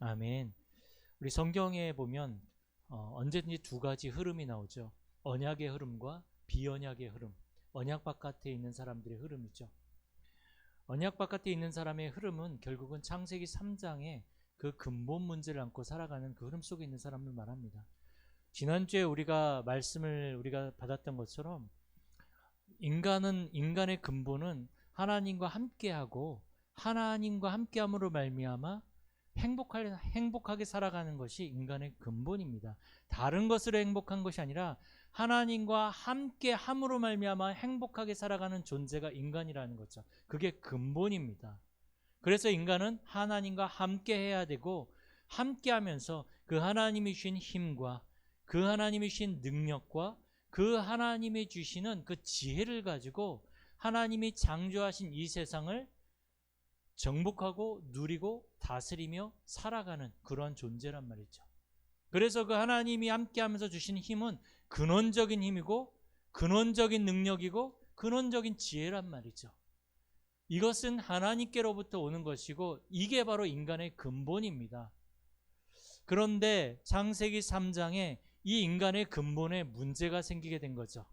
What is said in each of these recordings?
아멘. 우리 성경에 보면 언제든지 두 가지 흐름이 나오죠. 언약의 흐름과 비언약의 흐름. 언약 바깥에 있는 사람들의 흐름이죠. 언약 바깥에 있는 사람의 흐름은 결국은 창세기 3장의 그 근본 문제를 안고 살아가는 그 흐름 속에 있는 사람을 말합니다. 지난주에 말씀을 받았던 것처럼 인간의 근본은 하나님과 함께하고 하나님과 함께함으로 말미암아 행복하게 살아가는 것이 인간의 근본입니다. 다른 것으로 행복한 것이 아니라 하나님과 함께함으로 말미암아 행복하게 살아가는 존재가 인간이라는 거죠. 그게 근본입니다. 그래서 인간은 하나님과 함께해야 되고, 함께하면서 그 하나님이 주신 힘과 그 하나님이 주신 능력과 그 하나님이 주시는 그 지혜를 가지고 하나님이 창조하신 이 세상을 정복하고 누리고 다스리며 살아가는 그런 존재란 말이죠. 그래서 그 하나님이 함께하면서 주신 힘은 근원적인 힘이고 근원적인 능력이고 근원적인 지혜란 말이죠. 이것은 하나님께로부터 오는 것이고 이게 바로 인간의 근본입니다. 그런데 창세기 3장에 이 인간의 근본에 문제가 생기게 된 거죠.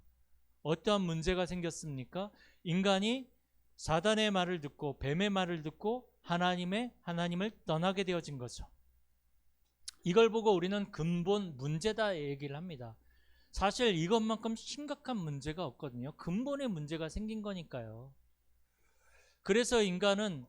어떠한 문제가 생겼습니까? 인간이 사단의 말을 듣고 뱀의 말을 듣고 하나님을 떠나게 되어진 거죠. 이걸 보고 우리는 근본 문제다 얘기를 합니다. 사실 이것만큼 심각한 문제가 없거든요. 근본의 문제가 생긴 거니까요. 그래서 인간은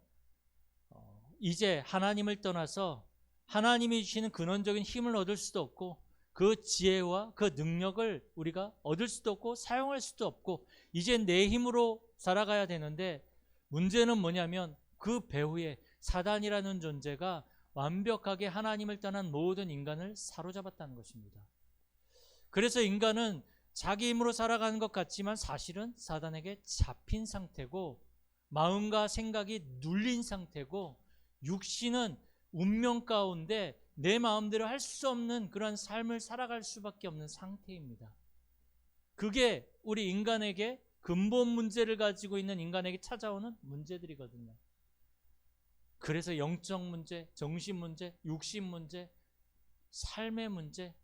이제 하나님을 떠나서 하나님이 주시는 근원적인 힘을 얻을 수도 없고 그 지혜와 그 능력을 우리가 얻을 수도 없고 사용할 수도 없고 이제 내 힘으로 살아가야 되는데, 문제는 뭐냐면 그 배후에 사단이라는 존재가 완벽하게 하나님을 떠난 모든 인간을 사로잡았다는 것입니다. 그래서 인간은 자기 힘으로 살아가는 것 같지만 사실은 사단에게 잡힌 상태고 마음과 생각이 눌린 상태고 육신은 운명 가운데 내 마음대로 할 수 없는 그런 삶을 살아갈 수밖에 없는 상태입니다. 그게 우리 인간에게 근본 문제를 가지고 있는 인간에게 찾아오는 문제들이거든요. 그래서 영적 문제, 정신 문제, 육신 문제, 삶의 문제,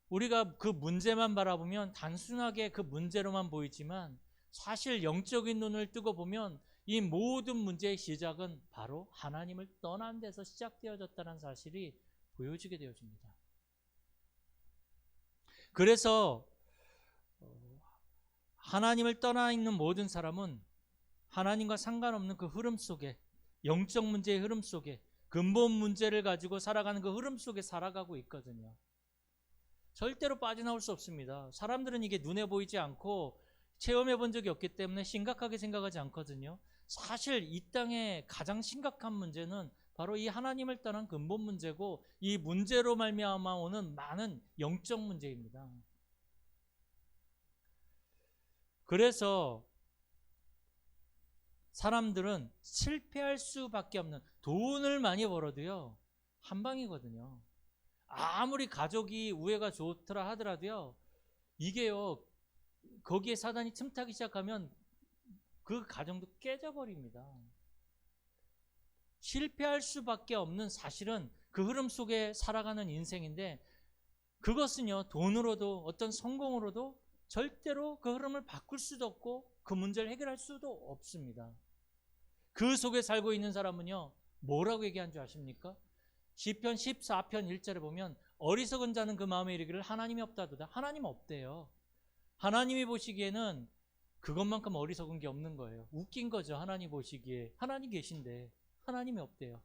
우리가 그 문제만 바라보면 단순하게 그 문제로만 보이지만 사실 영적인 눈을 뜨고 보면 이 모든 문제의 시작은 바로 하나님을 떠난 데서 시작되어졌다는 사실이 보여지게 되어집니다. 그래서 하나님을 떠나 있는 모든 사람은 하나님과 상관없는 그 흐름 속에, 영적 문제의 흐름 속에, 근본 문제를 가지고 살아가는 그 흐름 속에 살아가고 있거든요. 절대로 빠져나올 수 없습니다. 사람들은 이게 눈에 보이지 않고 체험해 본 적이 없기 때문에 심각하게 생각하지 않거든요. 사실 이 땅의 가장 심각한 문제는 바로 이 하나님을 떠난 근본 문제고 이 문제로 말미암아 오는 많은 영적 문제입니다. 그래서 사람들은 실패할 수밖에 없는, 돈을 많이 벌어도요 한 방이거든요. 아무리 가족이 우애가 좋더라 하더라도요 이게요 거기에 사단이 틈타기 시작하면 그 가정도 깨져버립니다. 실패할 수밖에 없는, 사실은 그 흐름 속에 살아가는 인생인데 그것은요 돈으로도 어떤 성공으로도 절대로 그 흐름을 바꿀 수도 없고 그 문제를 해결할 수도 없습니다. 그 속에 살고 있는 사람은요 뭐라고 얘기한 줄 아십니까? 시편 14편 1절에 보면 어리석은 자는 그 마음에 이르기를 하나님이 없다도다. 하나님 없대요. 하나님이 보시기에는 그것만큼 어리석은 게 없는 거예요. 웃긴 거죠. 하나님 보시기에. 하나님 계신데 하나님이 없대요.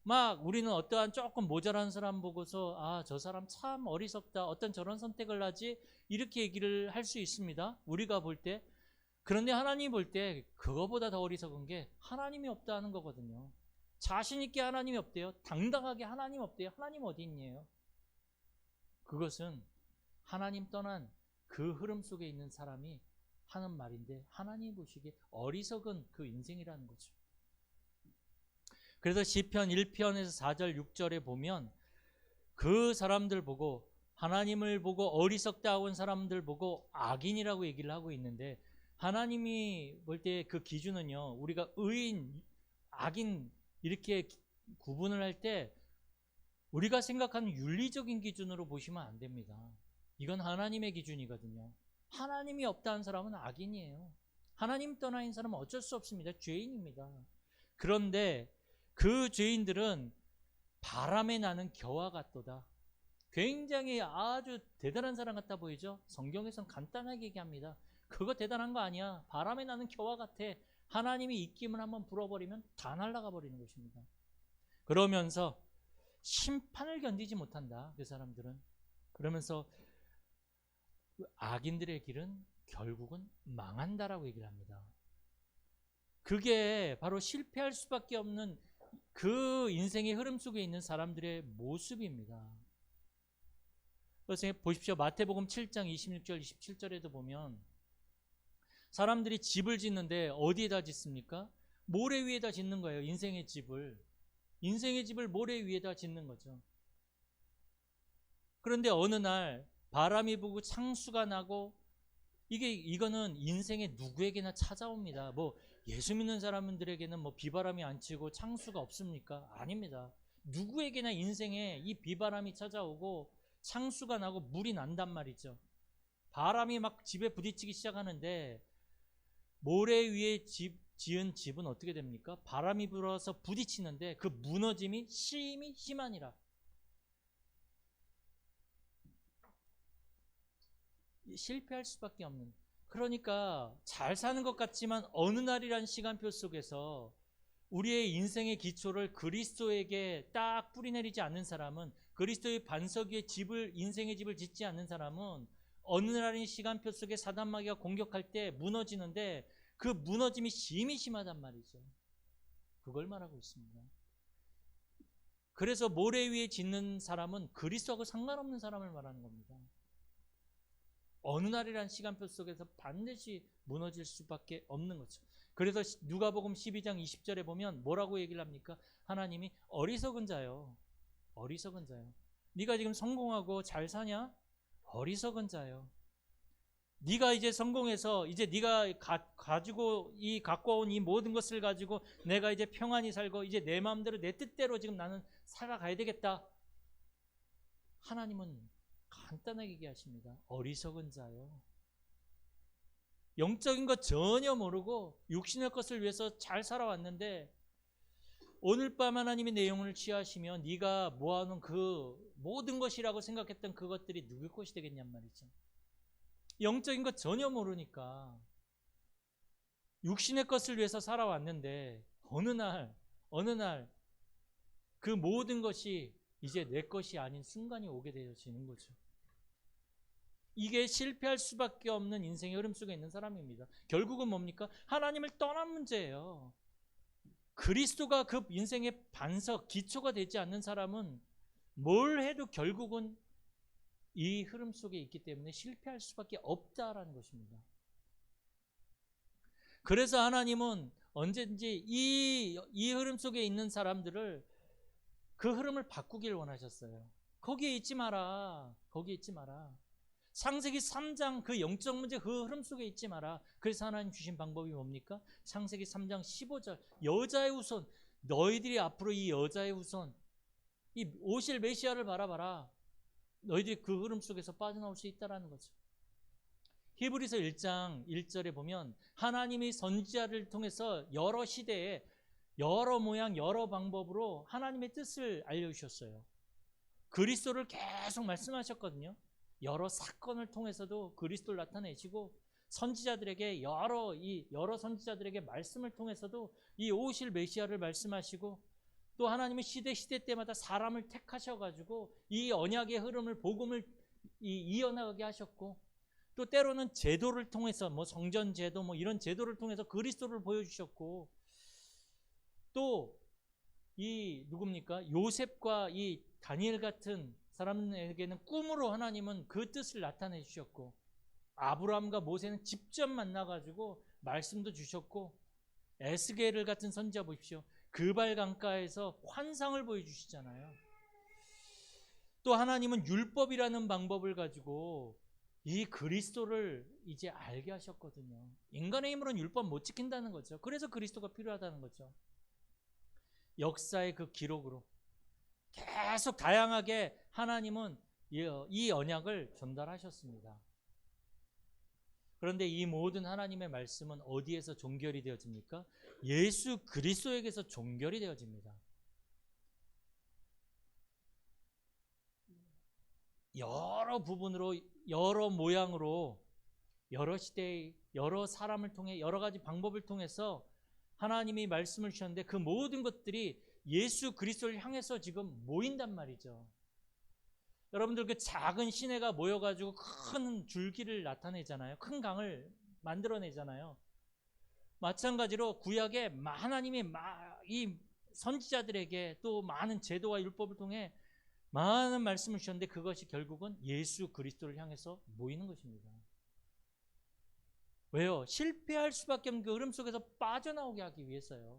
막 우리는 어떠한 조금 모자란 사람 보고서 아, 저 사람 참 어리석다, 어떤 저런 선택을 하지, 이렇게 얘기를 할 수 있습니다. 우리가 볼 때. 그런데 하나님 볼 때 그거보다 더 어리석은 게 하나님이 없다는 거거든요. 자신 있게 하나님이 없대요. 당당하게 하나님 없대요. 하나님 어디 있니요? 그것은 하나님 떠난 그 흐름 속에 있는 사람이 하는 말인데 하나님 보시기에 어리석은 그 인생이라는 거죠. 그래서 시편 1편에서 4절 6절에 보면 그 사람들 보고, 하나님을 보고 어리석다 하고 온 사람들 보고 악인이라고 얘기를 하고 있는데, 하나님이 볼 때 그 기준은요 우리가 의인, 악인 이렇게 구분을 할 때 우리가 생각하는 윤리적인 기준으로 보시면 안 됩니다. 이건 하나님의 기준이거든요. 하나님이 없다는 사람은 악인이에요. 하나님 떠나 있는 사람은 어쩔 수 없습니다. 죄인입니다. 그런데 그 죄인들은 바람에 나는 겨와 같도다. 굉장히 아주 대단한 사람 같아 보이죠? 성경에서는 간단하게 얘기합니다. 그거 대단한 거 아니야. 바람에 나는 겨와 같아. 하나님이 입김을 한번 불어버리면 다 날아가 버리는 것입니다. 그러면서 심판을 견디지 못한다. 그 사람들은. 그러면서 악인들의 길은 결국은 망한다라고 얘기를 합니다. 그게 바로 실패할 수밖에 없는 그 인생의 흐름 속에 있는 사람들의 모습입니다. 그래서 보십시오. 마태복음 7장 26절 27절에도 보면 사람들이 집을 짓는데 어디에다 짓습니까? 모래 위에다 짓는 거예요. 인생의 집을 모래 위에다 짓는 거죠. 그런데 어느 날 바람이 불고 창수가 나고 이거는 인생의 누구에게나 찾아옵니다. 뭐 예수 믿는 사람들에게는 뭐 비바람이 안 치고 창수가 없습니까? 아닙니다. 누구에게나 인생에 이 비바람이 찾아오고 창수가 나고 물이 난단 말이죠. 바람이 막 집에 부딪히기 시작하는데 모래 위에 지은 집은 어떻게 됩니까? 바람이 불어서 부딪히는데 그 무너짐이 심히 심하니라. 실패할 수밖에 없는. 그러니까 잘 사는 것 같지만 어느 날이란 시간표 속에서 우리의 인생의 기초를 그리스도에게 딱 뿌리내리지 않는 사람은, 그리스도의 반석 위에 인생의 집을 짓지 않는 사람은 어느 날인 시간표 속에 사단마귀가 공격할 때 무너지는데 그 무너짐이 심히 심하단 말이죠. 그걸 말하고 있습니다. 그래서 모래 위에 짓는 사람은 그리스도하고 상관없는 사람을 말하는 겁니다. 어느 날이란 시간표 속에서 반드시 무너질 수밖에 없는 거죠. 그래서 누가복음 12장 20절에 보면 뭐라고 얘기를 합니까? 하나님이 어리석은 자요. 어리석은 자요. 네가 지금 성공하고 잘 사냐? 어리석은 자요. 네가 이제 성공해서 이제 네가 가지고 갖고 온 이 모든 것을 가지고 내가 이제 평안히 살고 이제 내 마음대로 내 뜻대로 지금 나는 살아가야 되겠다. 하나님은 간단하게 얘기하십니다. 어리석은 자요. 영적인 것 전혀 모르고 육신의 것을 위해서 잘 살아왔는데 오늘 밤 하나님의 내용을 취하시면 네가 모아놓은 그 모든 것이라고 생각했던 그것들이 누굴 것이 되겠냔 말이죠. 영적인 것 전혀 모르니까 육신의 것을 위해서 살아왔는데 어느 날 그 모든 것이 이제 내 것이 아닌 순간이 오게 되어지는 거죠. 이게 실패할 수밖에 없는 인생의 흐름 속에 있는 사람입니다. 결국은 뭡니까? 하나님을 떠난 문제예요. 그리스도가 그 인생의 반석, 기초가 되지 않는 사람은 뭘 해도 결국은 이 흐름 속에 있기 때문에 실패할 수밖에 없다라는 것입니다. 그래서 하나님은 언제든지 이 흐름 속에 있는 사람들을 그 흐름을 바꾸길 원하셨어요. 거기에 있지 마라. 거기에 있지 마라. 창세기 3장 그 영적 문제 그 흐름 속에 있지 마라. 그래서 하나님 주신 방법이 뭡니까? 창세기 3장 15절 여자의 후손, 너희들이 앞으로 이 여자의 후손, 이 오실 메시아를 바라봐라. 너희들이 그 흐름 속에서 빠져나올 수 있다는 거죠. 히브리서 1장 1절에 보면 하나님이 선지자를 통해서 여러 시대에 여러 모양 여러 방법으로 하나님의 뜻을 알려주셨어요. 그리스도를 계속 말씀하셨거든요. 여러 사건을 통해서도 그리스도를 나타내시고 선지자들에게 여러 선지자들에게 말씀을 통해서도 이 오실 메시아를 말씀하시고 또 하나님은 시대 때마다 사람을 택하셔가지고 이 언약의 흐름을 복음을 이어나가게 하셨고 또 때로는 제도를 통해서 뭐 성전 제도 뭐 이런 제도를 통해서 그리스도를 보여주셨고 또 이 누굽니까? 요셉과 이 다니엘 같은 사람에게는 꿈으로 하나님은 그 뜻을 나타내 주셨고 아브라함과 모세는 직접 만나가지고 말씀도 주셨고 에스겔을 같은 선지자 보십시오. 그발 강가에서 환상을 보여주시잖아요. 또 하나님은 율법이라는 방법을 가지고 이 그리스도를 이제 알게 하셨거든요. 인간의 힘으로는 율법 못 지킨다는 거죠. 그래서 그리스도가 필요하다는 거죠. 역사의 그 기록으로 계속 다양하게 하나님은 이 언약을 전달하셨습니다. 그런데 이 모든 하나님의 말씀은 어디에서 종결이 되어집니까? 예수 그리스도에게서 종결이 되어집니다. 여러 부분으로, 여러 모양으로, 여러 시대의 여러 사람을 통해, 여러 가지 방법을 통해서 하나님이 말씀을 주셨는데 그 모든 것들이 예수 그리스도를 향해서 지금 모인단 말이죠. 여러분들 그 작은 시내가 모여가지고 큰 줄기를 나타내잖아요. 큰 강을 만들어내잖아요. 마찬가지로 구약에 하나님이 이 선지자들에게 또 많은 제도와 율법을 통해 많은 말씀을 주셨는데 그것이 결국은 예수 그리스도를 향해서 모이는 것입니다. 왜요? 실패할 수밖에 없는 그 흐름 속에서 빠져나오게 하기 위해서요.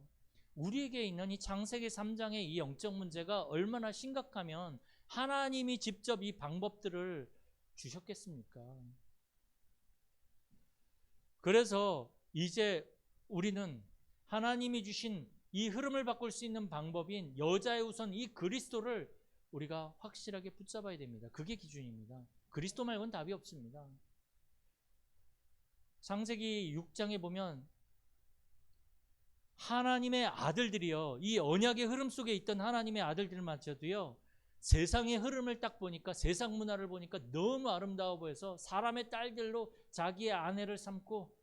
우리에게 있는 이 창세기 3장의 이 영적 문제가 얼마나 심각하면 하나님이 직접 이 방법들을 주셨겠습니까? 그래서 이제 우리는 하나님이 주신 이 흐름을 바꿀 수 있는 방법인 여자의 우선 이 그리스도를 우리가 확실하게 붙잡아야 됩니다. 그게 기준입니다. 그리스도 말고는 답이 없습니다. 창세기 6장에 보면 하나님의 아들들이요, 이 언약의 흐름 속에 있던 하나님의 아들들마저도요, 세상의 흐름을 딱 보니까, 세상 문화를 보니까 너무 아름다워 보여서 사람의 딸들로 자기의 아내를 삼고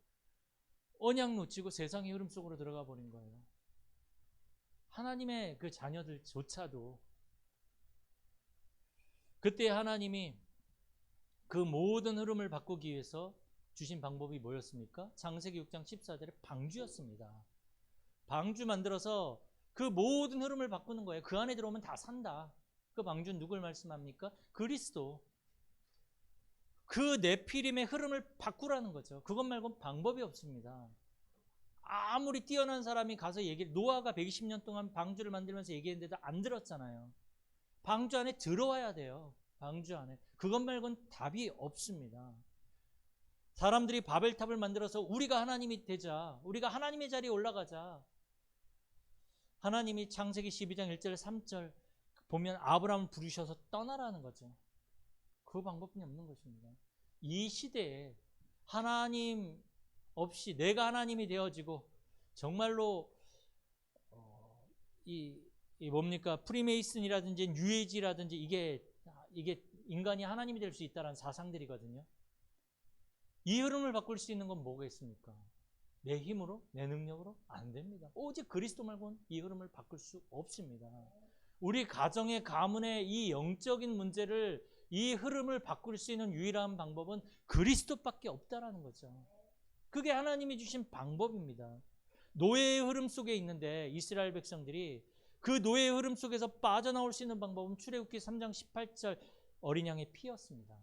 언약 놓치고 세상의 흐름 속으로 들어가 버린 거예요. 하나님의 그 자녀들조차도. 그때 하나님이 그 모든 흐름을 바꾸기 위해서 주신 방법이 뭐였습니까? 창세기 6장 14절에 방주였습니다. 방주 만들어서 그 모든 흐름을 바꾸는 거예요. 그 안에 들어오면 다 산다. 그 방주는 누굴 말씀합니까? 그리스도. 그 네피림의 흐름을 바꾸라는 거죠. 그것 말고는 방법이 없습니다. 아무리 뛰어난 사람이 가서 노아가 120년 동안 방주를 만들면서 얘기했는데도 안 들었잖아요. 방주 안에 들어와야 돼요. 방주 안에. 그것 말고는 답이 없습니다. 사람들이 바벨탑을 만들어서 우리가 하나님이 되자, 우리가 하나님의 자리에 올라가자. 하나님이 창세기 12장 1절 3절 보면 아브라함을 부르셔서 떠나라는 거죠. 그 방법뿐이 없는 것입니다. 이 시대에 하나님 없이 내가 하나님이 되어지고 정말로 이 뭡니까? 프리메이슨이라든지 뉴에이지라든지 이게 인간이 하나님이 될 수 있다는 사상들이거든요. 이 흐름을 바꿀 수 있는 건 뭐겠습니까? 내 힘으로, 내 능력으로 안 됩니다. 오직 그리스도 말고는 이 흐름을 바꿀 수 없습니다. 우리 가정의 가문의 이 영적인 문제를, 이 흐름을 바꿀 수 있는 유일한 방법은 그리스도밖에 없다라는 거죠. 그게 하나님이 주신 방법입니다. 노예의 흐름 속에 있는데 이스라엘 백성들이 그 노예의 흐름 속에서 빠져나올 수 있는 방법은 출애굽기 3장 18절 어린 양의 피였습니다.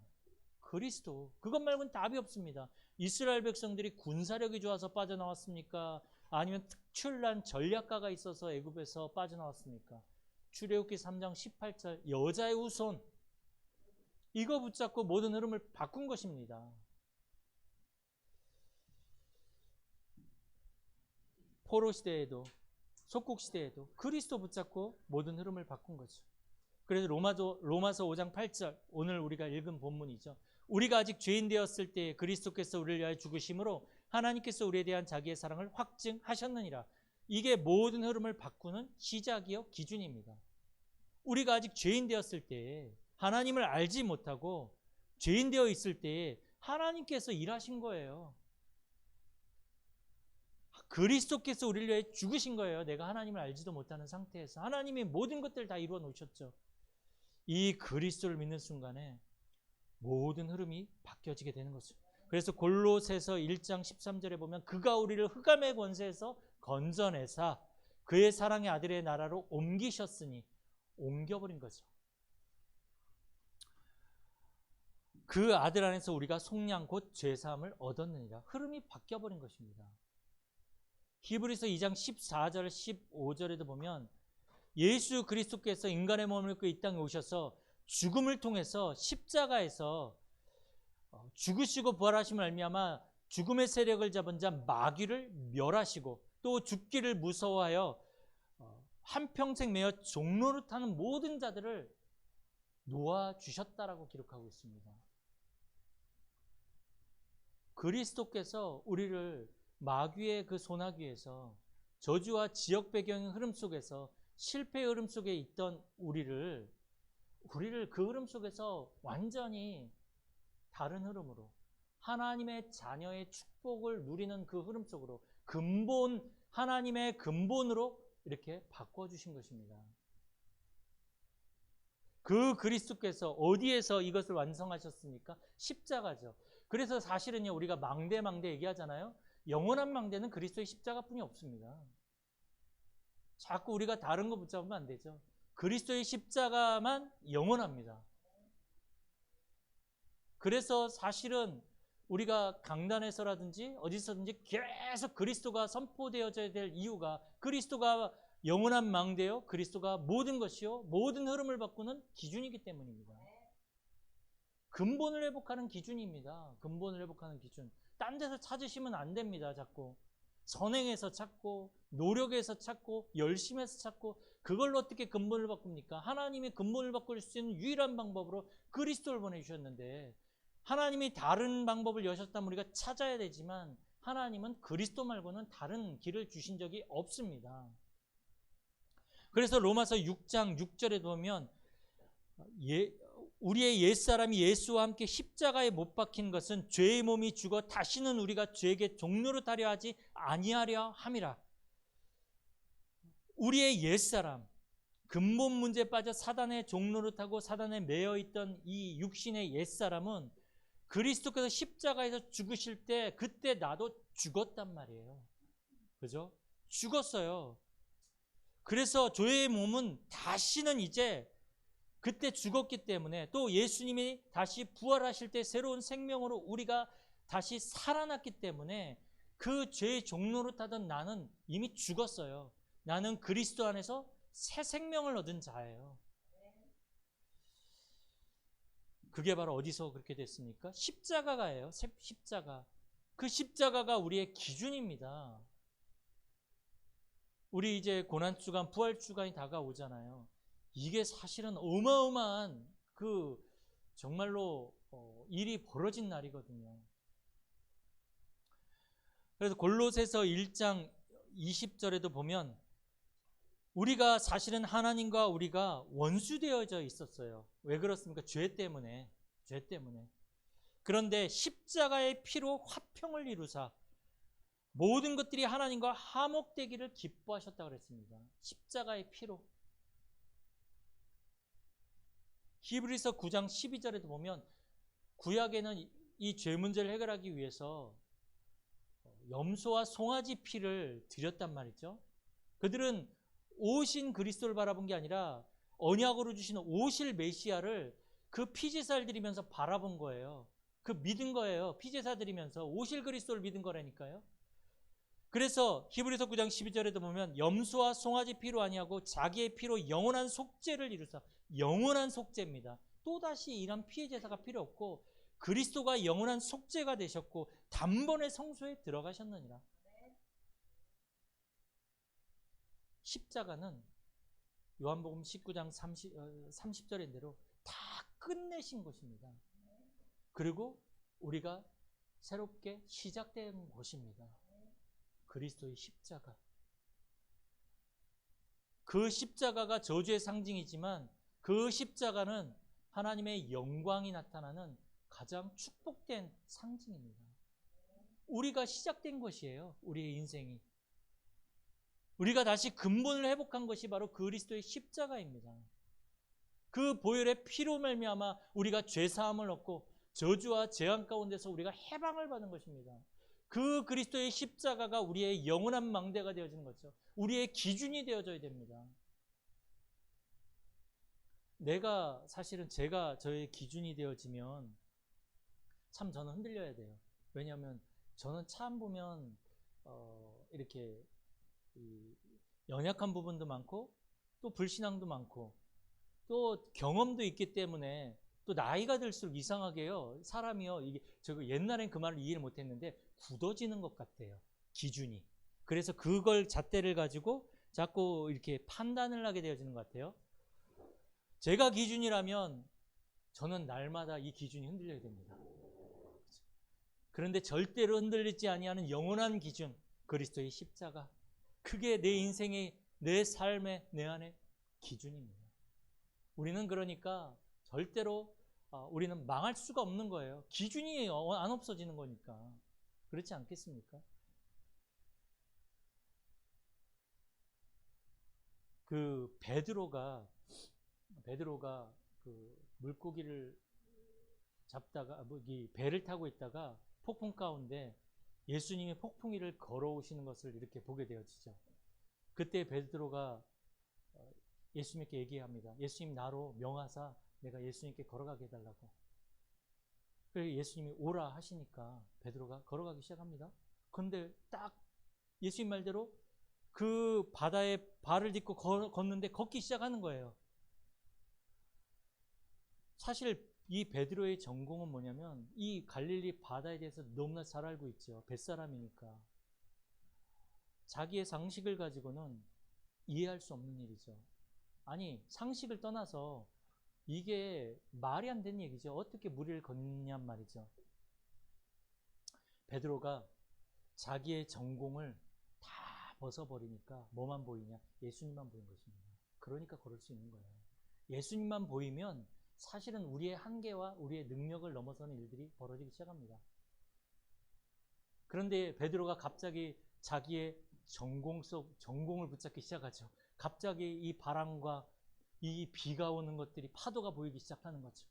그리스도. 그것 말고는 답이 없습니다. 이스라엘 백성들이 군사력이 좋아서 빠져나왔습니까? 아니면 특출난 전략가가 있어서 애굽에서 빠져나왔습니까? 출애굽기 3장 18절 여자의 후손, 이거 붙잡고 모든 흐름을 바꾼 것입니다. 포로 시대에도, 속국 시대에도 그리스도 붙잡고 모든 흐름을 바꾼 거죠. 그래서 로마서 5장 8절, 오늘 우리가 읽은 본문이죠. 우리가 아직 죄인 되었을 때 그리스도께서 우리를 위하여 죽으심으로 하나님께서 우리에 대한 자기의 사랑을 확증하셨느니라. 이게 모든 흐름을 바꾸는 시작이요, 기준입니다. 우리가 아직 죄인 되었을 때, 하나님을 알지 못하고 죄인 되어 있을 때 하나님께서 일하신 거예요. 그리스도께서 우리를 위해 죽으신 거예요. 내가 하나님을 알지도 못하는 상태에서 하나님이 모든 것들을 다 이루어 놓으셨죠. 이 그리스도를 믿는 순간에 모든 흐름이 바뀌어지게 되는 거죠. 그래서 골로새서 1장 13절에 보면 그가 우리를 흑암의 권세에서 건져내사 그의 사랑의 아들의 나라로 옮기셨으니, 옮겨버린 거죠. 그 아들 안에서 우리가 속량 곧 죄사함을 얻었느니라. 흐름이 바뀌어버린 것입니다. 히브리서 2장 14절 15절에도 보면 예수 그리스도께서 인간의 몸을 입고 이 땅에 오셔서 죽음을 통해서 십자가에서 죽으시고 부활하심을 알미암아 죽음의 세력을 잡은 자 마귀를 멸하시고 또 죽기를 무서워하여 한평생 매여 종노릇하는 모든 자들을 놓아주셨다라고 기록하고 있습니다. 그리스도께서 우리를 마귀의 그 소나기에서 저주와 지역 배경의 흐름 속에서 실패의 흐름 속에 있던 우리를 그 흐름 속에서 완전히 다른 흐름으로 하나님의 자녀의 축복을 누리는 그 흐름 속으로 하나님의 근본으로 이렇게 바꿔주신 것입니다. 그 그리스도께서 어디에서 이것을 완성하셨습니까? 십자가죠. 그래서 사실은요, 우리가 망대 얘기하잖아요. 영원한 망대는 그리스도의 십자가뿐이 없습니다. 자꾸 우리가 다른 거 붙잡으면 안 되죠. 그리스도의 십자가만 영원합니다. 그래서 사실은 우리가 강단에서라든지 어디서든지 계속 그리스도가 선포되어져야 될 이유가 그리스도가 영원한 망대요, 그리스도가 모든 것이요, 모든 흐름을 바꾸는 기준이기 때문입니다. 근본을 회복하는 기준입니다. 근본을 회복하는 기준. 딴 데서 찾으시면 안 됩니다. 자꾸 선행해서 찾고 노력해서 찾고 열심해서 찾고 그걸로 어떻게 근본을 바꿉니까? 하나님이 근본을 바꿀 수 있는 유일한 방법으로 그리스도를 보내주셨는데 하나님이 다른 방법을 여셨다면 우리가 찾아야 되지만 하나님은 그리스도 말고는 다른 길을 주신 적이 없습니다. 그래서 로마서 6장 6절에 보면 우리의 옛사람이 예수와 함께 십자가에 못 박힌 것은 죄의 몸이 죽어 다시는 우리가 죄에게 종노릇하려 하지 아니하려 함이라. 우리의 옛사람, 근본 문제에 빠져 사단의 종노릇하고 사단에 매여있던 이 육신의 옛사람은 그리스도께서 십자가에서 죽으실 때 그때 나도 죽었단 말이에요. 그죠? 죽었어요. 그래서 죄의 몸은 다시는 이제 그때 죽었기 때문에 또 예수님이 다시 부활하실 때 새로운 생명으로 우리가 다시 살아났기 때문에 그 죄의 종노릇하던 나는 이미 죽었어요. 나는 그리스도 안에서 새 생명을 얻은 자예요. 그게 바로 어디서 그렇게 됐습니까? 십자가가예요. 십자가. 그 십자가가 우리의 기준입니다. 우리 이제 고난주간, 부활주간이 다가오잖아요. 이게 사실은 어마어마한 정말로 일이 벌어진 날이거든요. 그래서 골로새서 1장 20절에도 보면 우리가 사실은 하나님과 우리가 원수되어져 있었어요. 왜 그렇습니까? 죄 때문에. 그런데 십자가의 피로 화평을 이루사 모든 것들이 하나님과 화목되기를 기뻐하셨다고 그랬습니다. 십자가의 피로. 히브리서 9장 12절에도 보면 구약에는 이 죄 문제를 해결하기 위해서 염소와 송아지 피를 드렸단 말이죠. 그들은 오신 그리스도를 바라본 게 아니라 언약으로 주신 오실 메시아를 그 피제사를 드리면서 바라본 거예요. 그 믿은 거예요. 피제사 드리면서 오실 그리스도를 믿은 거라니까요. 그래서 히브리서 9장 12절에도 보면 염소와 송아지 피로 아니하고 자기의 피로 영원한 속죄를 이루사. 영원한 속죄입니다. 또다시 이런 피해 제사가 필요 없고 그리스도가 영원한 속죄가 되셨고 단번에 성소에 들어가셨느니라. 십자가는 요한복음 19장 30절인 대로 다 끝내신 것입니다. 그리고 우리가 새롭게 시작된 것입니다. 그리스도의 십자가. 그 십자가가 저주의 상징이지만 그 십자가는 하나님의 영광이 나타나는 가장 축복된 상징입니다. 우리가 시작된 것이에요. 우리의 인생이. 우리가 다시 근본을 회복한 것이 바로 그리스도의 십자가입니다. 그 보혈의 피로 말미암아 우리가 죄사함을 얻고 저주와 재앙 가운데서 우리가 해방을 받는 것입니다. 그 그리스도의 십자가가 우리의 영원한 망대가 되어지는 거죠. 우리의 기준이 되어져야 됩니다. 사실은 제가 저의 기준이 되어지면 참 저는 흔들려야 돼요. 왜냐하면 저는 참 보면 이렇게 연약한 부분도 많고 또 불신앙도 많고 또 경험도 있기 때문에 또 나이가 들수록 이상하게요. 사람이요. 제가 옛날엔 그 말을 이해를 못했는데 굳어지는 것 같아요. 기준이. 그래서 그걸 잣대를 가지고 자꾸 이렇게 판단을 하게 되어지는 것 같아요. 제가 기준이라면 저는 날마다 이 기준이 흔들려야 됩니다. 그런데 절대로 흔들리지 아니하는 영원한 기준, 그리스도의 십자가, 그게 내 인생의, 내 삶의, 내 안의 기준입니다. 우리는 그러니까 절대로 우리는 망할 수가 없는 거예요. 기준이 안 없어지는 거니까. 그렇지 않겠습니까? 그 베드로가 그 물고기를 잡다가 이 배를 타고 있다가 폭풍 가운데 예수님이 폭풍 위를 걸어오시는 것을 이렇게 보게 되어지죠. 그때 베드로가 예수님께 얘기합니다. 예수님 나로 명하사 내가 예수님께 걸어가게 해달라고. 그래서 예수님이 오라 하시니까 베드로가 걸어가기 시작합니다. 그런데 딱 예수님 말대로 그 바다에 발을 딛고 걷는데 걷기 시작하는 거예요. 사실 이 베드로의 전공은 뭐냐면 이 갈릴리 바다에 대해서 너무나 잘 알고 있죠. 뱃사람이니까. 자기의 상식을 가지고는 이해할 수 없는 일이죠. 아니, 상식을 떠나서 이게 말이 안 되는 얘기죠. 어떻게 무리를 걷냔 말이죠. 베드로가 자기의 전공을 다 벗어버리니까 뭐만 보이냐? 예수님만 보인 것입니다. 그러니까 걸을 수 있는 거예요. 예수님만 보이면 사실은 우리의 한계와 우리의 능력을 넘어서는 일들이 벌어지기 시작합니다. 그런데 베드로가 갑자기 자기의 전공을 붙잡기 시작하죠. 갑자기 이 바람과 이 비가 오는 것들이 파도가 보이기 시작하는 거죠.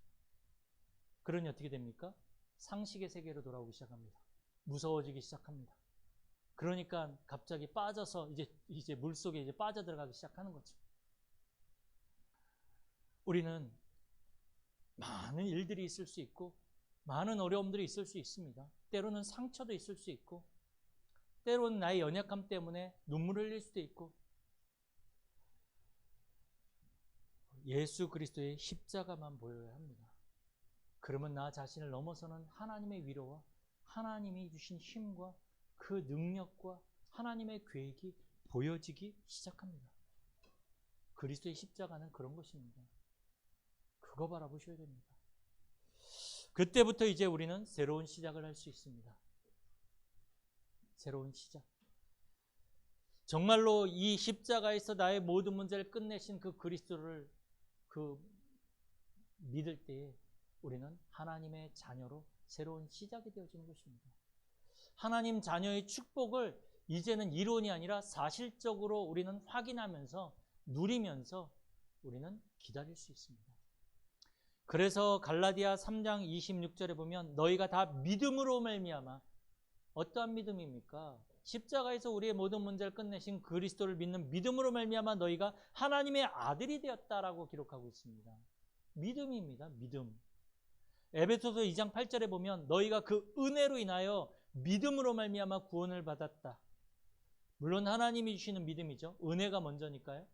그러니 어떻게 됩니까? 상식의 세계로 돌아오기 시작합니다. 무서워지기 시작합니다. 그러니까 갑자기 빠져서 이제 물속에 이제 빠져들어가기 시작하는 거죠. 우리는 많은 일들이 있을 수 있고 많은 어려움들이 있을 수 있습니다. 때로는 상처도 있을 수 있고 때로는 나의 연약함 때문에 눈물을 흘릴 수도 있고 예수 그리스도의 십자가만 보여야 합니다. 그러면 나 자신을 넘어서는 하나님의 위로와 하나님이 주신 힘과 그 능력과 하나님의 계획이 보여지기 시작합니다. 그리스도의 십자가는 그런 것입니다. 그거 바라보셔야 됩니다. 그때부터 이제 우리는 새로운 시작을 할 수 있습니다. 새로운 시작. 정말로 이 십자가에서 나의 모든 문제를 끝내신 그 그리스도를 믿을 때에 우리는 하나님의 자녀로 새로운 시작이 되어지는 것입니다. 하나님 자녀의 축복을 이제는 이론이 아니라 사실적으로 우리는 확인하면서 누리면서 우리는 기다릴 수 있습니다. 그래서 갈라디아 3장 26절에 보면 너희가 다 믿음으로 말미암아, 어떠한 믿음입니까? 십자가에서 우리의 모든 문제를 끝내신 그리스도를 믿는 믿음으로 말미암아 너희가 하나님의 아들이 되었다라고 기록하고 있습니다. 믿음입니다. 믿음. 에베소서 2장 8절에 보면 너희가 그 은혜로 인하여 믿음으로 말미암아 구원을 받았다. 물론 하나님이 주시는 믿음이죠. 은혜가 먼저니까요.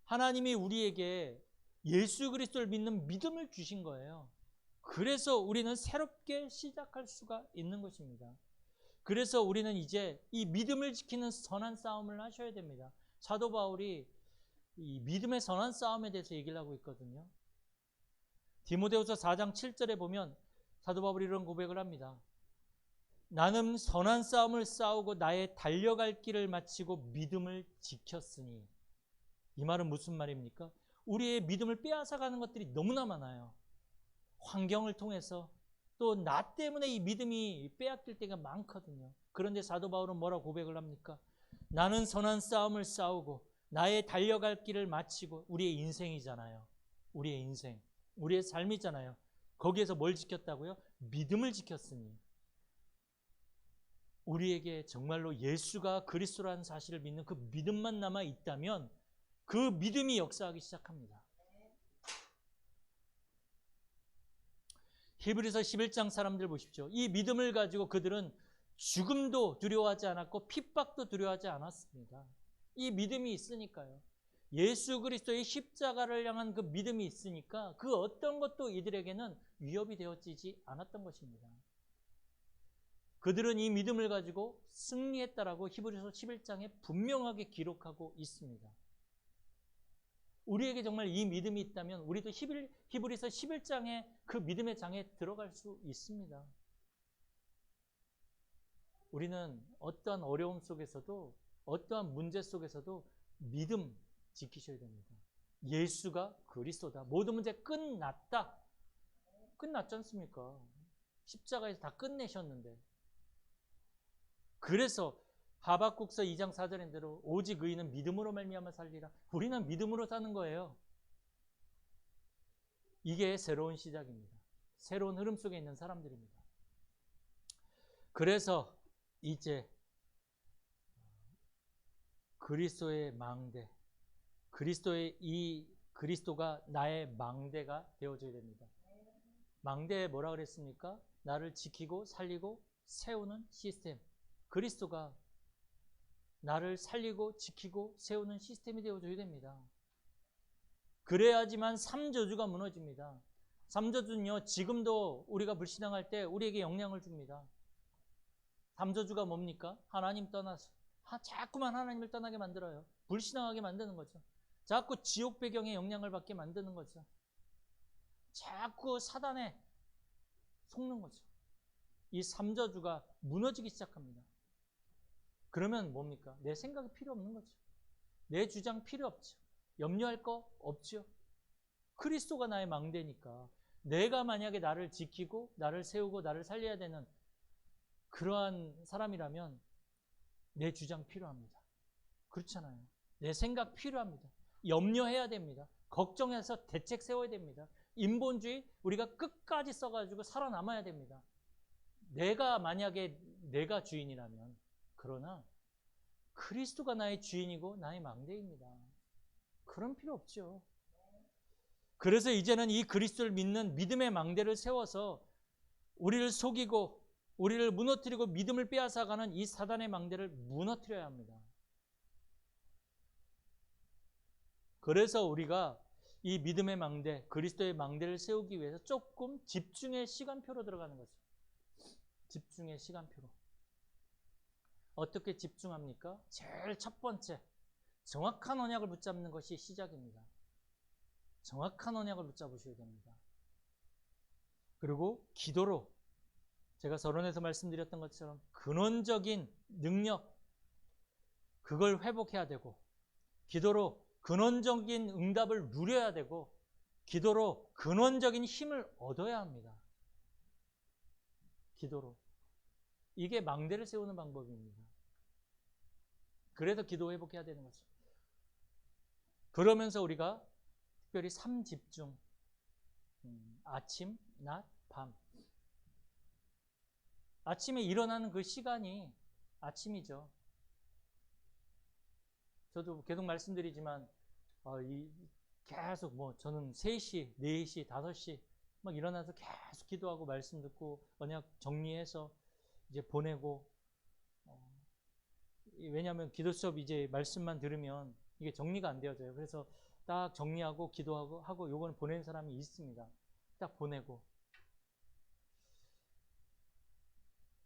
하나님이 우리에게 예수 그리스도를 믿는 믿음을 주신 거예요. 그래서 우리는 새롭게 시작할 수가 있는 것입니다. 그래서 우리는 이제 이 믿음을 지키는 선한 싸움을 하셔야 됩니다. 사도 바울이 이 믿음의 선한 싸움에 대해서 얘기를 하고 있거든요. 디모데후서 4장 7절에 보면 사도 바울이 이런 고백을 합니다. 나는 선한 싸움을 싸우고 나의 달려갈 길을 마치고 믿음을 지켰으니. 이 말은 무슨 말입니까? 우리의 믿음을 빼앗아가는 것들이 너무나 많아요. 환경을 통해서 또 나 때문에 이 믿음이 빼앗길 때가 많거든요. 그런데 사도 바울은 뭐라고 고백을 합니까? 나는 선한 싸움을 싸우고 나의 달려갈 길을 마치고. 우리의 인생이잖아요. 우리의 인생, 우리의 삶이잖아요. 거기에서 뭘 지켰다고요? 믿음을 지켰으니. 우리에게 정말로 예수가 그리스도라는 사실을 믿는 그 믿음만 남아 있다면 그 믿음이 역사하기 시작합니다. 히브리서 11장 사람들 보십시오. 이 믿음을 가지고 그들은 죽음도 두려워하지 않았고 핍박도 두려워하지 않았습니다. 이 믿음이 있으니까요. 예수 그리스도의 십자가를 향한 그 믿음이 있으니까 그 어떤 것도 이들에게는 위협이 되어지지 않았던 것입니다. 그들은 이 믿음을 가지고 승리했다라고 히브리서 11장에 분명하게 기록하고 있습니다. 우리에게 정말 이 믿음이 있다면 우리도 히브리서 11장의 그 믿음의 장에 들어갈 수 있습니다. 우리는 어떠한 어려움 속에서도 어떠한 문제 속에서도 믿음 지키셔야 됩니다. 예수가 그리스도다. 모든 문제 끝났다. 끝났지 않습니까? 십자가에서 다 끝내셨는데. 그래서 하박국서 2장 4절인 대로 오직 의인은 믿음으로 말미암아 살리라. 우리는 믿음으로 사는 거예요. 이게 새로운 시작입니다. 새로운 흐름 속에 있는 사람들입니다. 그래서 이제 그리스도의 망대, 그리스도가 나의 망대가 되어줘야 됩니다. 망대에 뭐라 그랬습니까? 나를 지키고 살리고 세우는 시스템. 그리스도가 나를 살리고 지키고 세우는 시스템이 되어줘야 됩니다. 그래야지만 삼저주가 무너집니다. 삼저주는요, 지금도 우리가 불신앙할 때 우리에게 영향을 줍니다. 삼저주가 뭡니까? 하나님 떠나서 자꾸만 하나님을 떠나게 만들어요. 불신앙하게 만드는 거죠. 자꾸 지옥 배경에 영향을 받게 만드는 거죠. 자꾸 사단에 속는 거죠. 이 삼저주가 무너지기 시작합니다. 그러면 뭡니까? 내 생각이 필요 없는 거죠. 내 주장 필요 없죠. 염려할 거 없죠. 그리스도가 나의 망대니까 내가 만약에 나를 지키고 나를 세우고 나를 살려야 되는 그러한 사람이라면 내 주장 필요합니다. 그렇잖아요. 내 생각 필요합니다. 염려해야 됩니다. 걱정해서 대책 세워야 됩니다. 인본주의 우리가 끝까지 써가지고 살아남아야 됩니다. 내가 만약에 내가 주인이라면. 그러나 그리스도가 나의 주인이고 나의 망대입니다. 그런 필요 없죠. 그래서 이제는 이 그리스도를 믿는 믿음의 망대를 세워서 우리를 속이고 우리를 무너뜨리고 믿음을 빼앗아가는 이 사단의 망대를 무너뜨려야 합니다. 그래서 우리가 이 믿음의 망대, 그리스도의 망대를 세우기 위해서 조금 집중의 시간표로 들어가는 거죠. 집중의 시간표로. 어떻게 집중합니까? 제일 첫 번째, 정확한 언약을 붙잡는 것이 시작입니다. 정확한 언약을 붙잡으셔야 됩니다. 그리고 기도로 제가 서론에서 말씀드렸던 것처럼 근원적인 능력, 그걸 회복해야 되고, 기도로 근원적인 응답을 누려야 되고, 기도로 근원적인 힘을 얻어야 합니다. 기도로. 이게 망대를 세우는 방법입니다. 그래서 기도 회복해야 되는 거죠. 그러면서 우리가 특별히 3집중, 아침, 낮, 밤. 아침에 일어나는 그 시간이 아침이죠. 저도 계속 말씀드리지만 계속 저는 3시, 4시, 5시 막 일어나서 계속 기도하고 말씀 듣고 언약 정리해서 이제 보내고 왜냐하면 기도 수업 이제 말씀만 들으면 이게 정리가 안 되어져요. 그래서 딱 정리하고 기도하고 하고 요거는 보내는 사람이 있습니다. 딱 보내고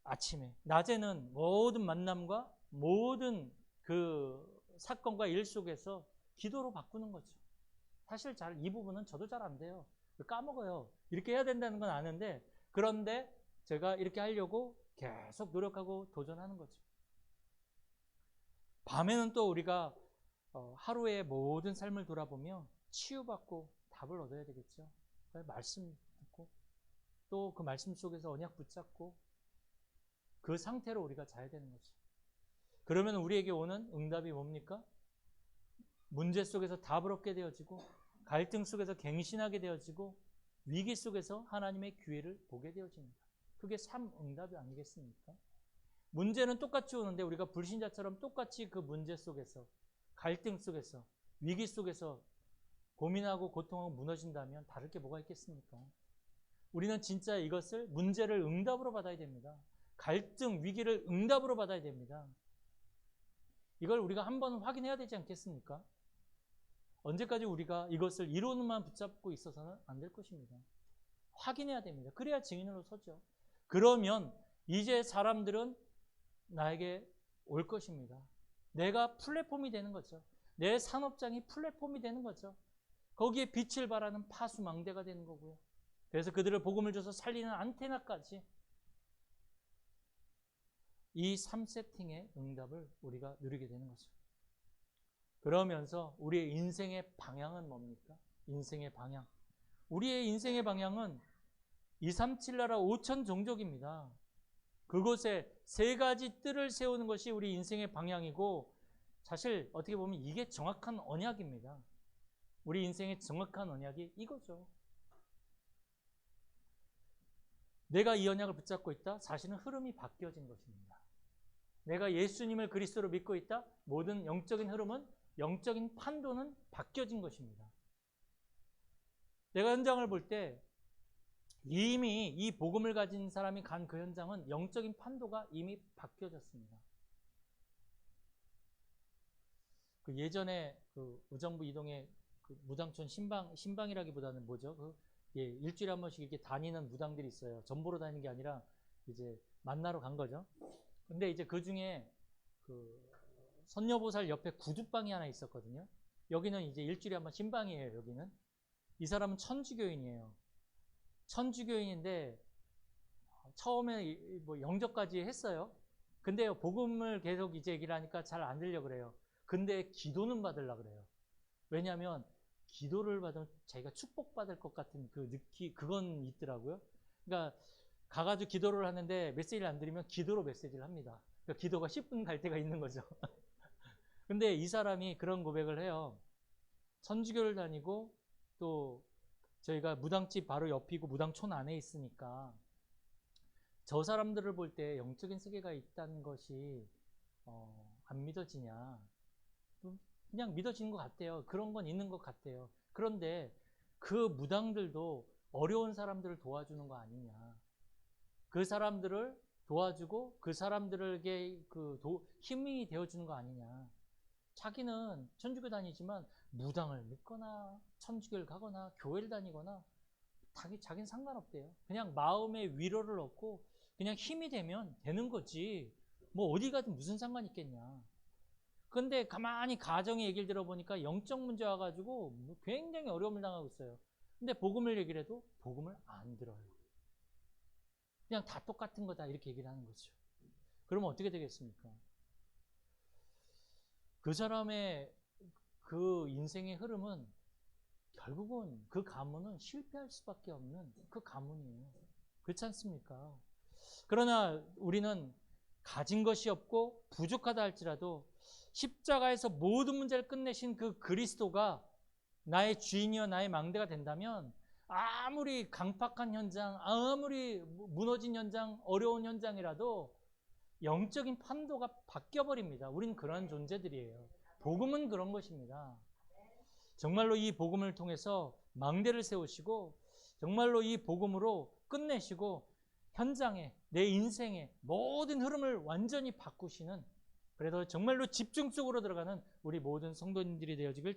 아침에, 낮에는 모든 만남과 모든 그 사건과 일 속에서 기도로 바꾸는 거죠. 사실 이 부분은 저도 잘 안 돼요. 까먹어요. 이렇게 해야 된다는 건 아는데, 그런데 제가 이렇게 하려고 계속 노력하고 도전하는 거죠. 밤에는 또 우리가 하루의 모든 삶을 돌아보며 치유받고 답을 얻어야 되겠죠. 말씀 듣고 또 그 말씀 속에서 언약 붙잡고 그 상태로 우리가 자야 되는 거죠. 그러면 우리에게 오는 응답이 뭡니까? 문제 속에서 답을 얻게 되어지고, 갈등 속에서 갱신하게 되어지고, 위기 속에서 하나님의 기회를 보게 되어집니다. 그게 3응답이 아니겠습니까? 문제는 똑같이 오는데 우리가 불신자처럼 똑같이 그 문제 속에서, 갈등 속에서, 위기 속에서 고민하고 고통하고 무너진다면 다를 게 뭐가 있겠습니까? 우리는 진짜 이것을 문제를 응답으로 받아야 됩니다. 갈등, 위기를 응답으로 받아야 됩니다. 이걸 우리가 한번 확인해야 되지 않겠습니까? 언제까지 우리가 이것을 이론만 붙잡고 있어서는 안 될 것입니다. 확인해야 됩니다. 그래야 증인으로 서죠. 그러면 이제 사람들은 나에게 올 것입니다. 내가 플랫폼이 되는 거죠. 내 산업장이 플랫폼이 되는 거죠. 거기에 빛을 발하는 파수망대가 되는 거고요. 그래서 그들을 복음을 줘서 살리는 안테나까지, 이 3세팅의 응답을 우리가 누리게 되는 거죠. 그러면서 우리의 인생의 방향은 뭡니까? 인생의 방향. 우리의 인생의 방향은 237 나라 5천 종족입니다. 그곳에 세 가지 뜰을 세우는 것이 우리 인생의 방향이고, 사실 어떻게 보면 이게 정확한 언약입니다. 우리 인생의 정확한 언약이 이거죠. 내가 이 언약을 붙잡고 있다? 사실은 흐름이 바뀌어진 것입니다. 내가 예수님을 그리스도로 믿고 있다? 모든 영적인 흐름은, 영적인 판도는 바뀌어진 것입니다. 내가 현장을 볼 때 이미 이 복음을 가진 사람이 간 그 현장은 영적인 판도가 이미 바뀌어졌습니다. 그 예전에 그 의정부 이동에 그 무당촌 신방이라기보다는 뭐죠? 일주일에 한 번씩 이렇게 다니는 무당들이 있어요. 전보러 다니는 게 아니라 이제 만나러 간 거죠. 근데 이제 그 중에 그 선녀보살 옆에 구두방이 하나 있었거든요. 여기는 이제 일주일에 한 번 신방이에요. 여기는. 이 사람은 천주교인이에요. 천주교인인데 처음에 뭐 영접까지 했어요. 근데 복음을 계속 이제 얘기를 하니까 잘 안 들려 그래요. 근데 기도는 받으려 그래요. 왜냐하면 기도를 받으면 자기가 축복받을 것 같은 그건 있더라고요. 그러니까 가가지고 기도를 하는데 메시지를 안 드리면 기도로 메시지를 합니다. 그러니까 기도가 10분 갈 때가 있는 거죠. 근데 이 사람이 그런 고백을 해요. 천주교를 다니고 또 저희가 무당집 바로 옆이고 무당촌 안에 있으니까 저 사람들을 볼 때 영적인 세계가 있다는 것이 안 믿어지냐. 그냥 믿어지는 것 같아요. 그런 건 있는 것 같아요. 그런데 그 무당들도 어려운 사람들을 도와주는 거 아니냐. 그 사람들을 도와주고 그 사람들에게 힘이 되어주는 거 아니냐. 자기는 천주교 다니지만 무당을 믿거나 천주교를 가거나 교회를 다니거나 자기는 상관없대요. 그냥 마음의 위로를 얻고 그냥 힘이 되면 되는 거지. 뭐 어디 가든 무슨 상관이 있겠냐. 근데 가만히 가정의 얘기를 들어보니까 영적 문제 와가지고 굉장히 어려움을 당하고 있어요. 근데 복음을 얘기를 해도 복음을 안 들어요. 그냥 다 똑같은 거다 이렇게 얘기를 하는 거죠. 그러면 어떻게 되겠습니까? 그 사람의 그 인생의 흐름은 결국은 그 가문은 실패할 수밖에 없는 그 가문이에요. 그렇지 않습니까? 그러나 우리는 가진 것이 없고 부족하다 할지라도 십자가에서 모든 문제를 끝내신 그 그리스도가 나의 주인이여 나의 망대가 된다면 아무리 강팍한 현장, 아무리 무너진 현장, 어려운 현장이라도 영적인 판도가 바뀌어버립니다. 우린 그런 존재들이에요. 복음은 그런 것입니다. 정말로 이 복음을 통해서 망대를 세우시고 정말로 이 복음으로 끝내시고 현장에 내 인생의 모든 흐름을 완전히 바꾸시는, 그래서 정말로 집중 속으로 들어가는 우리 모든 성도님들이 되어지길 축복합니다.